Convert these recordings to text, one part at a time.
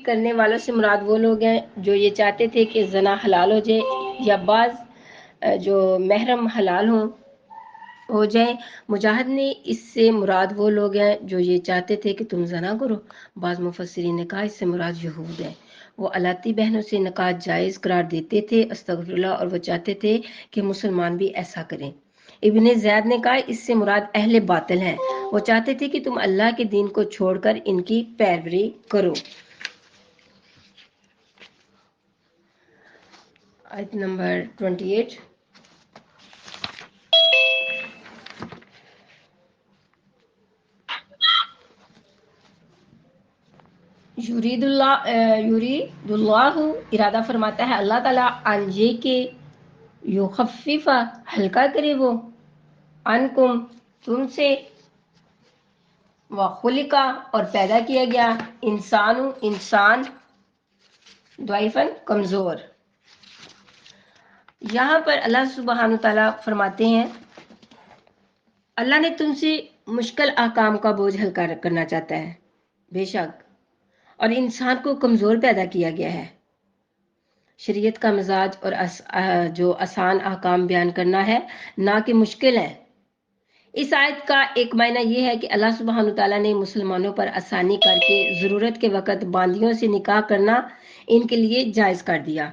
کرنے والوں سے مراد وہ لوگ ہیں جو یہ چاہتے تھے کہ زنا حلال ہو جائے یا بعض جو محرم حلال ہو جائیں۔ مجاہد نے اس سے مراد وہ لوگ ہیں جو یہ چاہتے تھے کہ تم زنا کرو۔ بعض مفسرین نے کہا اس سے مراد یہود ہے، وہ الاتی بہنوں سے نکاح جائز قرار دیتے تھے، استغفر اللہ، اور وہ چاہتے تھے کہ مسلمان بھی ایسا کریں۔ ابن زید نے کہا اس سے مراد اہل باطل ہیں، وہ چاہتے تھے کہ تم اللہ کے دین کو چھوڑ کر ان کی پیروی کرو۔ آیت نمبر 28۔ یرید اللہ ارادہ فرماتا ہے اللہ تعالیٰ ان یہ کہ یخفف ہلکا کرے وہ عنکم تم سے، وخلق اور پیدا کیا گیا انسان ضعیفاً کمزور۔ یہاں پر اللہ سبحانہ تعالیٰ فرماتے ہیں اللہ نے تم سے مشکل احکام کا بوجھ ہلکا کرنا چاہتا ہے بے شک، اور انسان کو کمزور پیدا کیا گیا ہے۔ شریعت کا مزاج اور جو آسان احکام بیان کرنا ہے نہ کہ مشکل ہے۔ اس آیت کا ایک معنی یہ ہے کہ اللہ سبحانہ تعالیٰ نے مسلمانوں پر آسانی کر کے ضرورت کے وقت باندیوں سے نکاح کرنا ان کے لیے جائز کر دیا،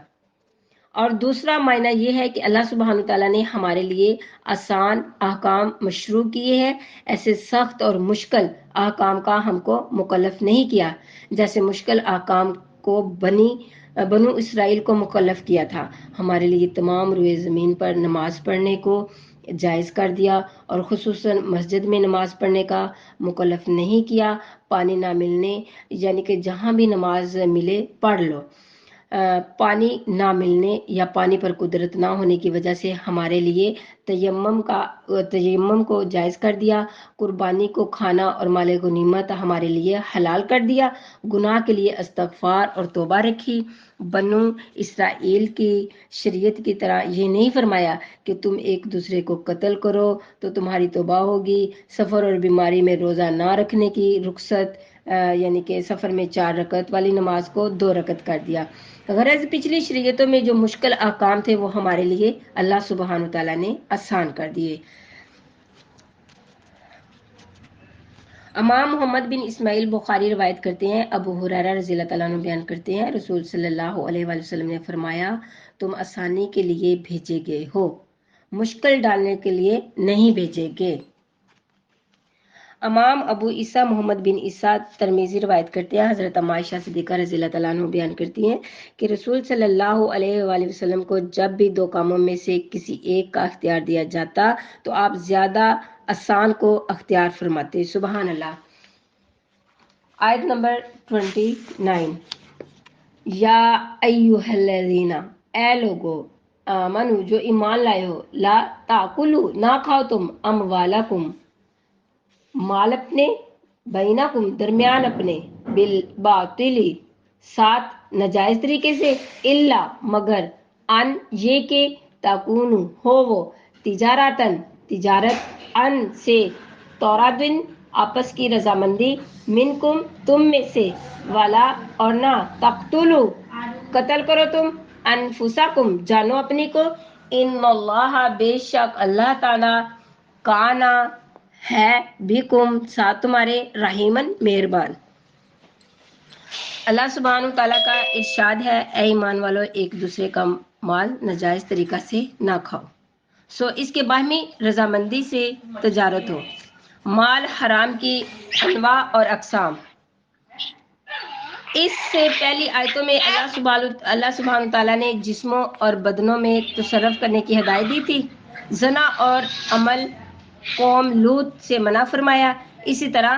اور دوسرا معنی یہ ہے کہ اللہ سبحانہ تعالیٰ نے ہمارے لیے آسان احکام مشروع کیے ہیں، ایسے سخت اور مشکل احکام کا ہم کو مکلف نہیں کیا جیسے مشکل احکام کو بنو اسرائیل کو مکلف کیا تھا۔ ہمارے لیے تمام روئے زمین پر نماز پڑھنے کو جائز کر دیا، اور خصوصاً مسجد میں نماز پڑھنے کا مکلف نہیں کیا۔ پانی نہ ملنے یعنی کہ جہاں بھی نماز ملے پڑھ لو، پانی نہ ملنے یا پانی پر قدرت نہ ہونے کی وجہ سے ہمارے لیے تیمم کو جائز کر دیا۔ قربانی کو کھانا اور مال غنیمت ہمارے لیے حلال کر دیا۔ گناہ کے لیے استغفار اور توبہ رکھی۔ بنو اسرائیل کی شریعت کی طرح یہ نہیں فرمایا کہ تم ایک دوسرے کو قتل کرو تو تمہاری توبہ ہوگی۔ سفر اور بیماری میں روزہ نہ رکھنے کی رخصت، یعنی کہ سفر میں 4 رکعت والی نماز کو 2 رکعت کر دیا۔ غرض پچھلی شریعتوں میں جو مشکل احکام تھے وہ ہمارے لیے اللہ سبحانہ تعالیٰ نے آسان کر دیے۔ امام محمد بن اسماعیل بخاری روایت کرتے ہیں، ابو ہریرہ رضی اللہ تعالیٰ عنہ بیان کرتے ہیں، رسول صلی اللہ علیہ وآلہ وسلم نے فرمایا تم آسانی کے لیے بھیجے گئے ہو، مشکل ڈالنے کے لیے نہیں بھیجے گئے۔ امام ابو عیسیٰ محمد بن عیسیٰ ترمذی روایت کرتے ہیں، حضرت عائشہ صدیقہ رضی اللہ تعالیٰ عنہ بیان کرتی ہیں کہ رسول صلی اللہ علیہ وآلہ وسلم کو جب بھی 2 کاموں میں سے کسی ایک کا اختیار دیا جاتا تو آپ زیادہ آسان کو اختیار فرماتے۔ سبحان اللہ۔ آیت نمبر 29۔ یا ایھا الذین، اے لوگو، آمنو جو ایمان لائے ہو، لا تاکلوا نہ کھاؤ تم، اموالکم مال اپنے، بینکم درمیان اپنے، بالباطل ساتھ ناجائز طریقے سے، الا مگر ان یہ کہ تکون ہو وہ تجارتن تجارت، ان سے تورادن آپس کی رضامندی، منکم تم میں سے، ولا اور نہ تقتلوا قتل کرو تم، انفسکم جانو اپنی کو، ان اللہ بے شک اللہ تعالی کانا ہے بکم ساتھ تمہارے، رحیمن مہربان۔ اللہ سبحانہ تعالیٰ کا ارشاد ہے اے ایمان والو ایک دوسرے کا مال ناجائز طریقہ سے نہ کھاؤ، اس کے باہمی رضامندی سے تجارت ہو۔ مال حرام کی انواع اور اقسام، اس سے پہلی آیتوں میں اللہ سبحانہ تعالیٰ نے جسموں اور بدنوں میں تصرف کرنے کی ہدایت دی تھی، زنا اور عمل قوم لوط سے منع فرمایا، اسی طرح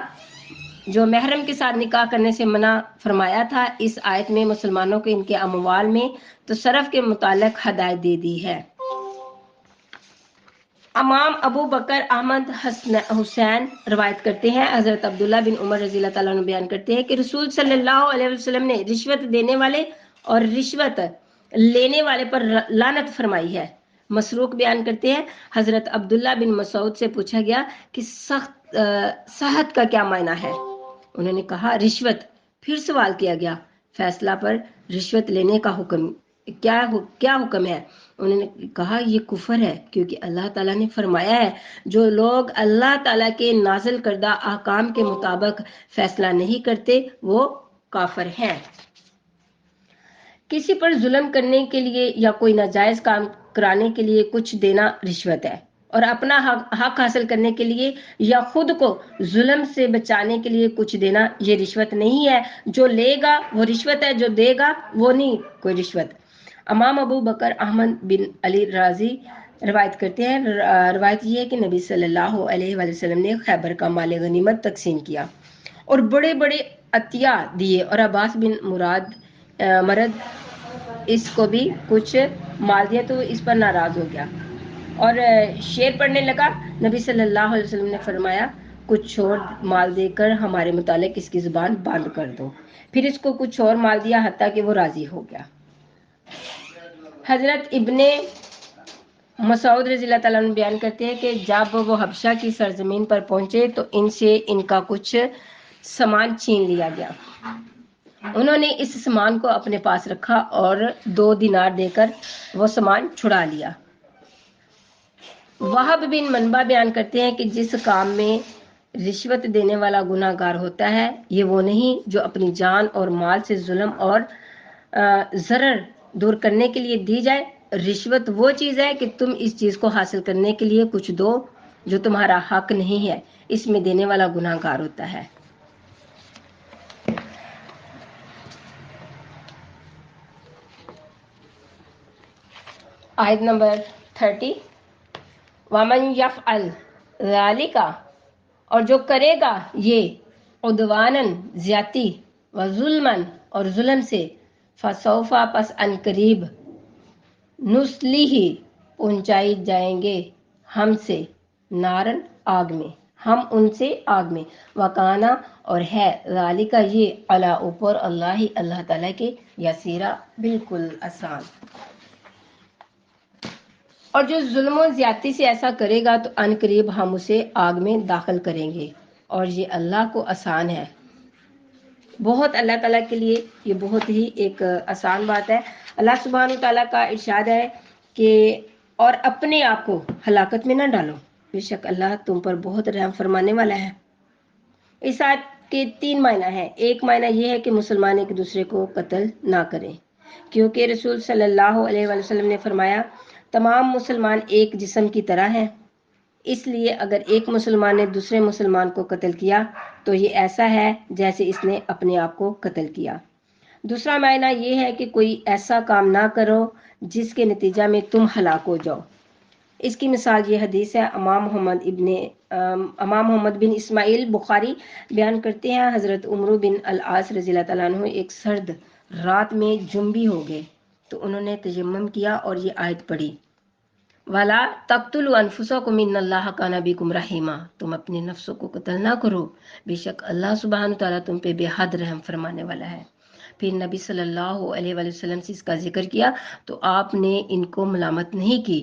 جو محرم کے ساتھ نکاح کرنے سے منع فرمایا تھا۔ اس آیت میں مسلمانوں کو ان کے اموال میں تصرف کے متعلق ہدایت دے دی ہے۔ امام ابو بکر احمد حسین روایت کرتے ہیں، حضرت عبداللہ بن عمر رضی اللہ تعالیٰ عنہ بیان کرتے ہیں کہ رسول صلی اللہ علیہ وسلم نے رشوت دینے والے اور رشوت لینے والے پر لعنت فرمائی ہے۔ مسروق بیان کرتے ہیں حضرت عبداللہ بن مسعود سے پوچھا گیا کہ سخط کا کیا معنی ہے؟ انہوں نے کہا رشوت۔ پھر سوال کیا گیا فیصلہ پر رشوت لینے کا حکم کیا حکم ہے؟ انہوں نے کہا یہ کفر ہے، کیونکہ اللہ تعالیٰ نے فرمایا ہے جو لوگ اللہ تعالیٰ کے نازل کردہ احکام کے مطابق فیصلہ نہیں کرتے وہ کافر ہیں۔ کسی پر ظلم کرنے کے لیے یا کوئی ناجائز کام کرانے کے لیے کچھ دینا رشوت ہے، اور اپنا حق حاصل کرنے کے لیے یا خود کو ظلم سے بچانے کے لیے کچھ دینا یہ رشوت نہیں ہے۔ جو لے گا وہ رشوت ہے، جو دے گا وہ نہیں کوئی رشوت۔ امام ابو بکر احمد بن علی رازی روایت کرتے ہیں، روایت یہ ہے کہ نبی صلی اللہ علیہ وآلہ وسلم نے خیبر کا مال غنیمت تقسیم کیا اور بڑے بڑے عطیہ دیے، اور عباس بن مرد اس کو بھی کچھ مال دیا تو اس پر ناراض ہو گیا اور شعر پڑھنے لگا۔ نبی صلی اللہ علیہ وسلم نے فرمایا کچھ اور مال دے کر ہمارے متعلق اس کی زبان بند کر دو، پھر اس کو کچھ اور مال دیا حتیٰ کہ وہ راضی ہو گیا۔ حضرت ابن مسعود رضی اللہ تعالیٰ عنہ بیان کرتے ہیں کہ جب وہ حبشہ کی سرزمین پر پہنچے تو ان سے ان کا کچھ سامان چھین لیا گیا۔ انہوں نے اس سامان کو اپنے پاس رکھا اور 2 دینار دے کر وہ سامان چھڑا لیا۔ وہب بن منبع بیان کرتے ہیں کہ جس کام میں رشوت دینے والا گناہ گار ہوتا ہے یہ وہ نہیں جو اپنی جان اور مال سے ظلم اور ضرر دور کرنے کے لیے دی جائے۔ رشوت وہ چیز ہے کہ تم اس چیز کو حاصل کرنے کے لیے کچھ دو جو تمہارا حق نہیں ہے، اس میں دینے والا گناہ گار ہوتا ہے۔ آیت نمبر 30، وَمَنْ يَفْعَلْ ذَلِكَ، اور جو کرے گا یہ عدواناً زیادتی وظلماً اور ظلم سے، فَسَوْفَ پس ان قریب، نُصْلِهِ پہنچائی جائیں گے ہم سے، نارن آگ میں، ہم ان سے آگ میں، وَكَانَ اور ہے، ذَلِكَ یہ، عَلَىٰ اوپر، اللہ تعالیٰ کے، یسیرا بالکل آسان۔ اور جو ظلم و زیادتی سے ایسا کرے گا تو ان قریب ہم اسے آگ میں داخل کریں گے، اور یہ اللہ کو آسان ہے۔ بہت اللہ تعالیٰ کے لیے یہ بہت ہی ایک آسان بات ہے۔ اللہ سبحانہ تعالیٰ کا ارشاد ہے کہ اور اپنے آپ کو ہلاکت میں نہ ڈالو، بے شک اللہ تم پر بہت رحم فرمانے والا ہے۔ اس آیت کے 3 معنی ہیں۔ ایک معنی یہ ہے کہ مسلمان ایک دوسرے کو قتل نہ کریں، کیونکہ رسول صلی اللہ علیہ وآلہ وسلم نے فرمایا تمام مسلمان ایک جسم کی طرح ہیں، اس لیے اگر ایک مسلمان نے دوسرے مسلمان کو قتل کیا تو یہ ایسا ہے جیسے اس نے اپنے آپ کو قتل کیا۔ دوسرا معنی یہ ہے کہ کوئی ایسا کام نہ کرو جس کے نتیجہ میں تم ہلاک ہو جاؤ۔ اس کی مثال یہ حدیث ہے، امام محمد بن اسماعیل بخاری بیان کرتے ہیں حضرت عمرو بن العاص رضی اللہ تعالیٰ عنہ ایک سرد رات میں جنبی ہو گئے تو انہوں نے تیمم کیا اور یہ آیت پڑھی، وَلَا تَقْتُلُوا أَنفُسَكُمْ إِنَّ اللَّهَ كَانَ بِكُمْ رَحِيمًا، تم اپنے نفسوں کو قتل نہ کرو، بے شک اللہ سبحانہ تعالیٰ تم پہ بے حد رحم فرمانے والا ہے۔ پھر نبی صلی اللہ علیہ وآلہ وسلم سے اس کا ذکر کیا تو آپ نے ان کو ملامت نہیں کی۔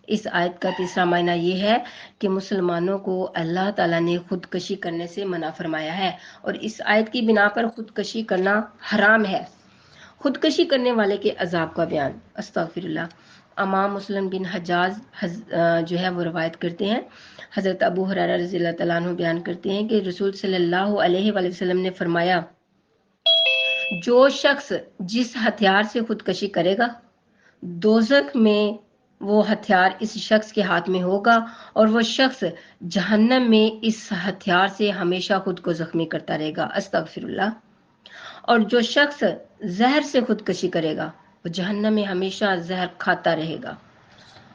اس آیت کا تیسرا معنی یہ ہے کہ مسلمانوں کو اللہ تعالیٰ نے خودکشی کرنے سے منع فرمایا ہے، اور اس آیت کی بنا پر خودکشی کرنا حرام ہے۔ خودکشی کرنے والے کے عذاب کا بیان، استغفر اللہ۔ امام مسلم بن حجاج جو ہے وہ روایت کرتے ہیں، حضرت ابو ہریرہ رضی اللہ تعالیٰ عنہ بیان کرتے ہیں کہ رسول صلی اللہ علیہ وآلہ وسلم نے فرمایا جو شخص جس ہتھیار سے خودکشی کرے گا دوزخ میں وہ ہتھیار اس شخص کے ہاتھ میں ہوگا، اور وہ شخص جہنم میں اس ہتھیار سے ہمیشہ خود کو زخمی کرتا رہے گا، استغفر اللہ۔ اور جو شخص زہر سے خودکشی کرے گا وہ جہنم میں ہمیشہ زہر کھاتا رہے گا،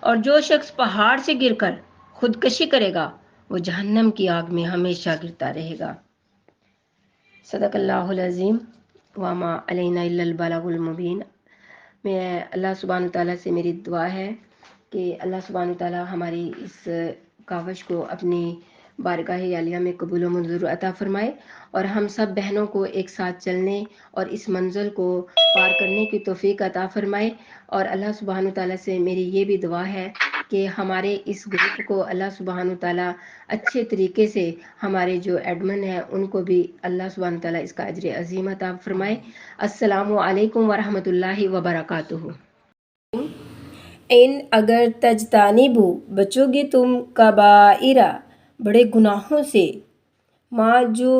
اور جو شخص پہاڑ سے گر کر خودکشی کرے گا وہ جہنم کی آگ میں ہمیشہ گرتا رہے گا۔ صدق اللہ العظیم وما علینا الا البلاغ المبین۔ میں اللہ سبحانہ تعالیٰ سے میری دعا ہے کہ اللہ سبحانہ تعالیٰ ہماری اس کاوش کو اپنی بارگاہ عالیہ میں قبول و منظور عطا فرمائے، اور ہم سب بہنوں کو ایک ساتھ چلنے اور اس منزل کو پار کرنے کی توفیق عطا فرمائے۔ اور اللہ سبحانہ تعالیٰ سے میری یہ بھی دعا ہے کہ ہمارے اس گروپ کو اللہ سبحانہ تعالیٰ اچھے طریقے سے، ہمارے جو ایڈمن ہیں ان کو بھی اللہ سبحانہ تعالیٰ اس کا اجر عظیم عطا فرمائے۔ السلام علیکم ورحمۃ اللہ وبرکاتہ۔ اگر تجتنبو بچو گے تم کبائرہ بڑے گناہوں سے، ماں جو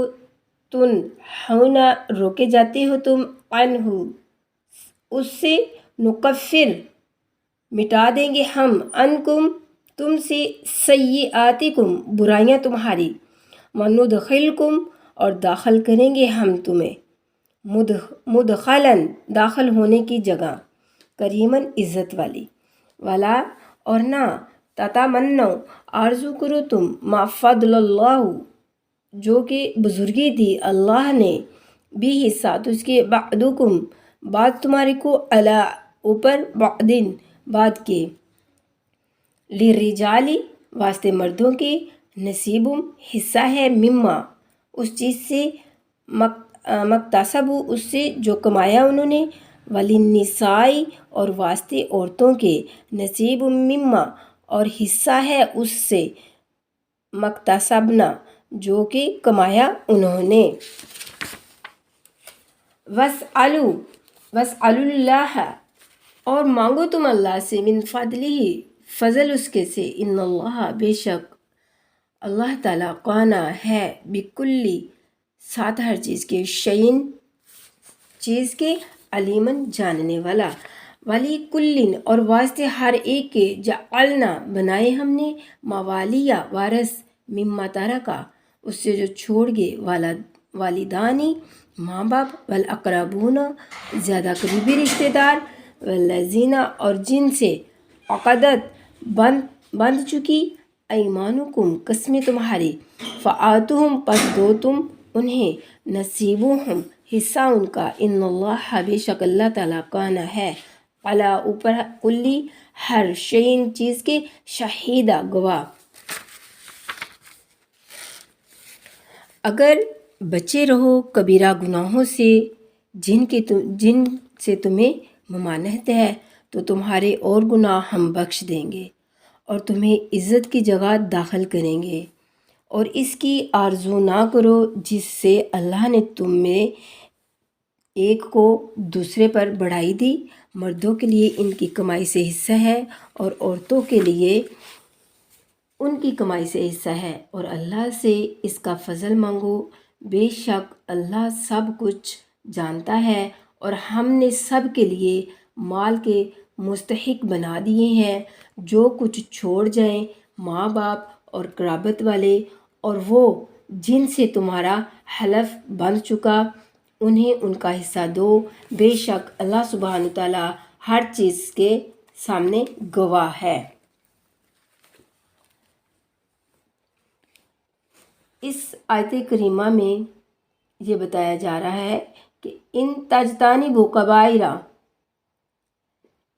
تنہون روکے جاتے ہو تم عنہ اس سے، نکفر مٹا دیں گے ہم، عنکم تم سے، سیئاتکم برائیاں تمہاری، وندخلکم اور داخل کریں گے ہم تمہیں، مدخلن داخل ہونے کی جگہ، کریمن عزت والی، ولا اور نہ، تتمنو آرزو کرو تم، ما فضل اللہ جو کہ بزرگی دی اللہ نے، بھی ساتھ اس کے، بعدکم بعد تمہارے کو، علی اوپر، بعدن بعد کے، للرجال واسطے مردوں کے، نصیبم حصہ ہے، مما اس چیز سے، مکتسبو اس سے جو کمایا انہوں نے، وللنساء اور واسطے عورتوں کے، نصیب مما اور حصہ ہے اس سے، مکتسبنا جو کہ کمایا انہوں نے، واسألوا اللہ اور مانگو تم اللہ سے، من فضلہ فضل اس کے سے، ان اللہ بے شک اللہ تعالیٰ قانا ہے، بکلی ساتھ ہر چیز کے، شیئن چیز کے، علیمن جاننے والا، ولی کلن اور واسطے ہر ایک کے، جعلنا بنائے ہم نے، موالیہ وارث، مما ترکا اس سے جو چھوڑ گئے، والدانی ماں باپ، والاقربون زیادہ قریبی رشتہ دار، والذین اور جن سے، عقدت بند چکی، ایمانکم قسمیں تمہاری، فآتوہم پس دو تم انہیں، نصیبہم حصہ ان کا، ان اللہ بے شک اللہ تعالیٰ کانا ہے، علی اوپر، کلی ہر شیئن چیز کے، شہیدہ گواہ۔ اگر بچے رہو کبیرہ گناہوں سے جن سے تمہیں ممانعت ہے، تو تمہارے اور گناہ ہم بخش دیں گے اور تمہیں عزت کی جگہ داخل کریں گے، اور اس کی آرزو نہ کرو جس سے اللہ نے تم میں ایک کو دوسرے پر بڑھائی دی، مردوں کے لیے ان کی کمائی سے حصہ ہے اور عورتوں کے لیے ان کی کمائی سے حصہ ہے، اور اللہ سے اس کا فضل مانگو، بے شک اللہ سب کچھ جانتا ہے، اور ہم نے سب کے لیے مال کے مستحق بنا دیے ہیں، جو کچھ چھوڑ جائیں ماں باپ اور قرابت والے، اور وہ جن سے تمہارا حلف بن چکا، انہیں ان کا حصہ دو، بے شک اللہ سبحانہ تعالیٰ ہر چیز کے سامنے گواہ ہے۔ اس آیت کریمہ میں یہ بتایا جا رہا ہے کہ ان تجتنبوا کبائرہ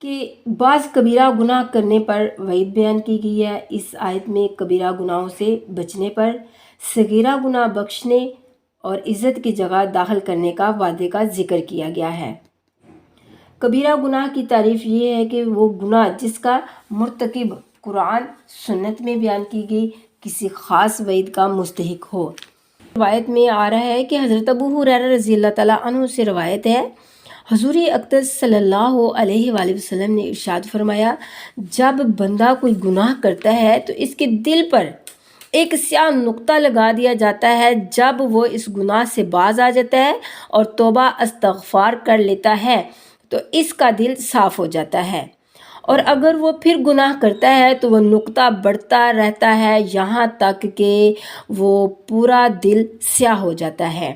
کہ بعض کبیرہ گناہ کرنے پر وعید بیان کی گئی ہے۔ اس آیت میں کبیرہ گناہوں سے بچنے پر صغیرہ گناہ بخشنے اور عزت کی جگہ داخل کرنے کا وعدے کا ذکر کیا گیا ہے۔ کبیرہ گناہ کی تعریف یہ ہے کہ وہ گناہ جس کا مرتکب قرآن سنت میں بیان کی گئی کسی خاص وعید کا مستحق ہو۔ روایت میں آ رہا ہے کہ حضرت ابو ہریرہ رضی اللہ تعالیٰ عنہ سے روایت ہے، حضور اقدس صلی اللہ علیہ وآلہ وسلم نے ارشاد فرمایا، جب بندہ کوئی گناہ کرتا ہے تو اس کے دل پر ایک سیاہ نقطہ لگا دیا جاتا ہے، جب وہ اس گناہ سے باز آ جاتا ہے اور توبہ استغفار کر لیتا ہے تو اس کا دل صاف ہو جاتا ہے، اور اگر وہ پھر گناہ کرتا ہے تو وہ نقطہ بڑھتا رہتا ہے یہاں تک کہ وہ پورا دل سیاہ ہو جاتا ہے۔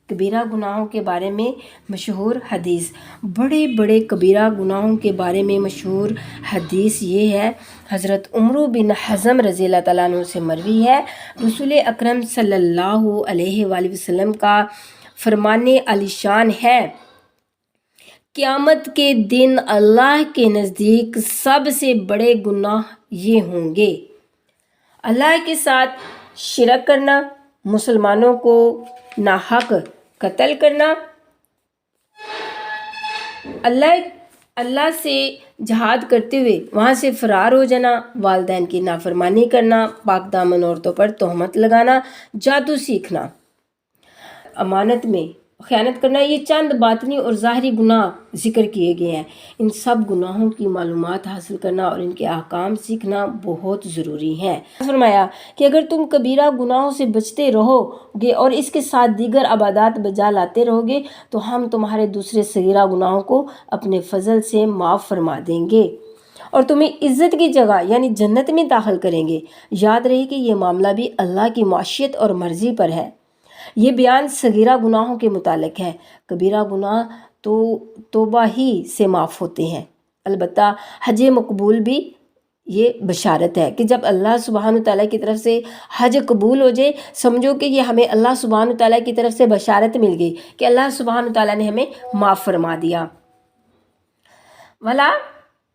کبیرہ گناہوں کے بارے میں مشہور حدیث، بڑے بڑے کبیرہ گناہوں کے بارے میں مشہور حدیث یہ ہے، حضرت عمرو بن حزم رضی اللہ تعالیٰ عنہ سے مروی ہے، رسول اکرم صلی اللہ علیہ وآلہ وسلم کا فرمان عالی شان ہے، قیامت کے دن اللہ کے نزدیک سب سے بڑے گناہ یہ ہوں گے، اللہ کے ساتھ شرک کرنا، مسلمانوں کو ناحق قتل کرنا، اللہ اللہ سے جہاد کرتے ہوئے وہاں سے فرار ہو جانا، والدین کی نافرمانی کرنا، پاک دامن عورتوں پر تہمت لگانا، جادو سیکھنا، امانت میں خیانت کرنا، یہ چند باطنی اور ظاہری گناہ ذکر کیے گئے ہیں۔ ان سب گناہوں کی معلومات حاصل کرنا اور ان کے احکام سیکھنا بہت ضروری ہے۔ فرمایا کہ اگر تم کبیرہ گناہوں سے بچتے رہو گے اور اس کے ساتھ دیگر عبادات بجا لاتے رہو گے تو ہم تمہارے دوسرے صغیرہ گناہوں کو اپنے فضل سے معاف فرما دیں گے اور تمہیں عزت کی جگہ یعنی جنت میں داخل کریں گے۔ یاد رہے کہ یہ معاملہ بھی اللہ کی معیشت اور مرضی پر ہے۔ یہ بیان صغیرہ گناہوں کے متعلق ہے۔ کبیرہ گناہ تو توبہ ہی سے معاف ہوتے ہیں۔ البتہ حج مقبول بھی یہ بشارت ہے کہ جب اللہ سبحانہ تعالیٰ کی طرف سے حج قبول ہو جائے، سمجھو کہ یہ ہمیں اللہ سبحانہ تعالیٰ کی طرف سے بشارت مل گئی کہ اللہ سبحانہ تعالیٰ نے ہمیں معاف فرما دیا۔ وَلَا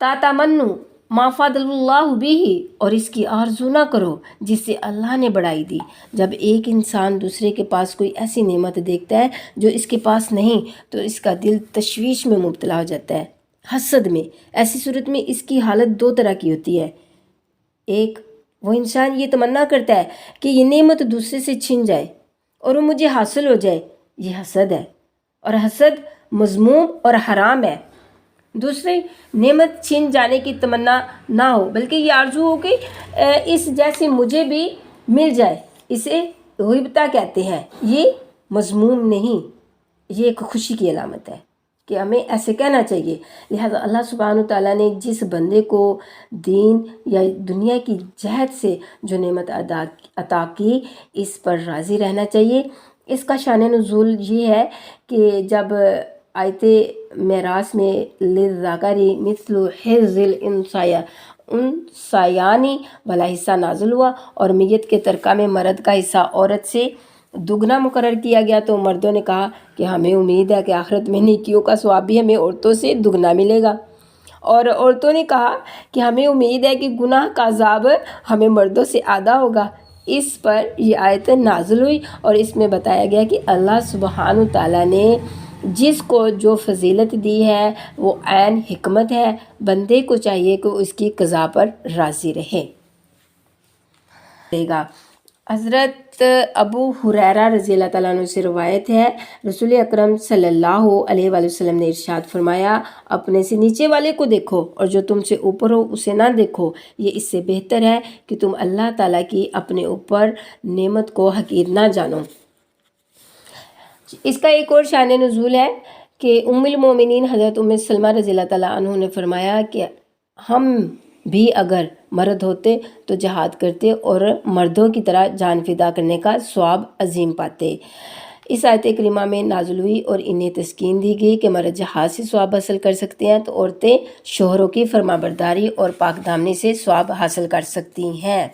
تَتَمَنُّوا مَا فَضَّلَ اللَّهُ بِهِ، اور اس کی آرزو نہ کرو جس سے اللہ نے بڑائی دی۔ جب ایک انسان دوسرے کے پاس کوئی ایسی نعمت دیکھتا ہے جو اس کے پاس نہیں تو اس کا دل تشویش میں مبتلا ہو جاتا ہے، حسد میں۔ ایسی صورت میں اس کی حالت دو طرح کی ہوتی ہے۔ ایک، وہ انسان یہ تمنا کرتا ہے کہ یہ نعمت دوسرے سے چھن جائے اور وہ مجھے حاصل ہو جائے، یہ حسد ہے، اور حسد مذموم اور حرام ہے۔ دوسرے، نعمت چھن جانے کی تمنا نہ ہو بلکہ یہ آرزو ہو کہ اس جیسے مجھے بھی مل جائے، اسے غیبتہ کہتے ہیں۔ یہ مذموم نہیں، یہ ایک خوشی کی علامت ہے کہ ہمیں ایسے کہنا چاہیے۔ لہذا اللہ سبحانہ تعالیٰ نے جس بندے کو دین یا دنیا کی جہت سے جو نعمت عطا کی، اس پر راضی رہنا چاہیے۔ اس کا شان نزول یہ ہے کہ جب آیت معراج میں للذکر مثل حظ الانثیین والا حصہ نازل ہوا اور میت کے ترکہ میں مرد کا حصہ عورت سے دگنا مقرر کیا گیا تو مردوں نے کہا کہ ہمیں امید ہے کہ آخرت میں نیکیوں کا ثواب بھی ہمیں عورتوں سے دگنا ملے گا، اور عورتوں نے کہا کہ ہمیں امید ہے کہ گناہ کا عذاب ہمیں مردوں سے آدھا ہوگا۔ اس پر یہ آیت نازل ہوئی اور اس میں بتایا گیا کہ اللہ سبحانہ تعالیٰ نے جس کو جو فضیلت دی ہے وہ عین حکمت ہے، بندے کو چاہیے کہ اس کی قضا پر راضی رہے گا۔ حضرت ابو ہریرہ رضی اللہ تعالیٰ عنہ سے روایت ہے، رسول اکرم صلی اللہ علیہ وآلہ وسلم نے ارشاد فرمایا، اپنے سے نیچے والے کو دیکھو اور جو تم سے اوپر ہو اسے نہ دیکھو، یہ اس سے بہتر ہے کہ تم اللہ تعالیٰ کی اپنے اوپر نعمت کو حقیر نہ جانو۔ اس کا ایک اور شان نزول ہے کہ ام المومنین حضرت ام سلمہ رضی اللہ تعالیٰ عنہ نے فرمایا کہ ہم بھی اگر مرد ہوتے تو جہاد کرتے اور مردوں کی طرح جان فدا کرنے کا ثواب عظیم پاتے۔ اس آیت کریمہ میں نازل ہوئی اور انہیں تسکین دی گئی کہ مرد جہاد سے ثواب حاصل کر سکتے ہیں تو عورتیں شوہروں کی فرما برداری اور پاک دامنی سے ثواب حاصل کر سکتی ہیں۔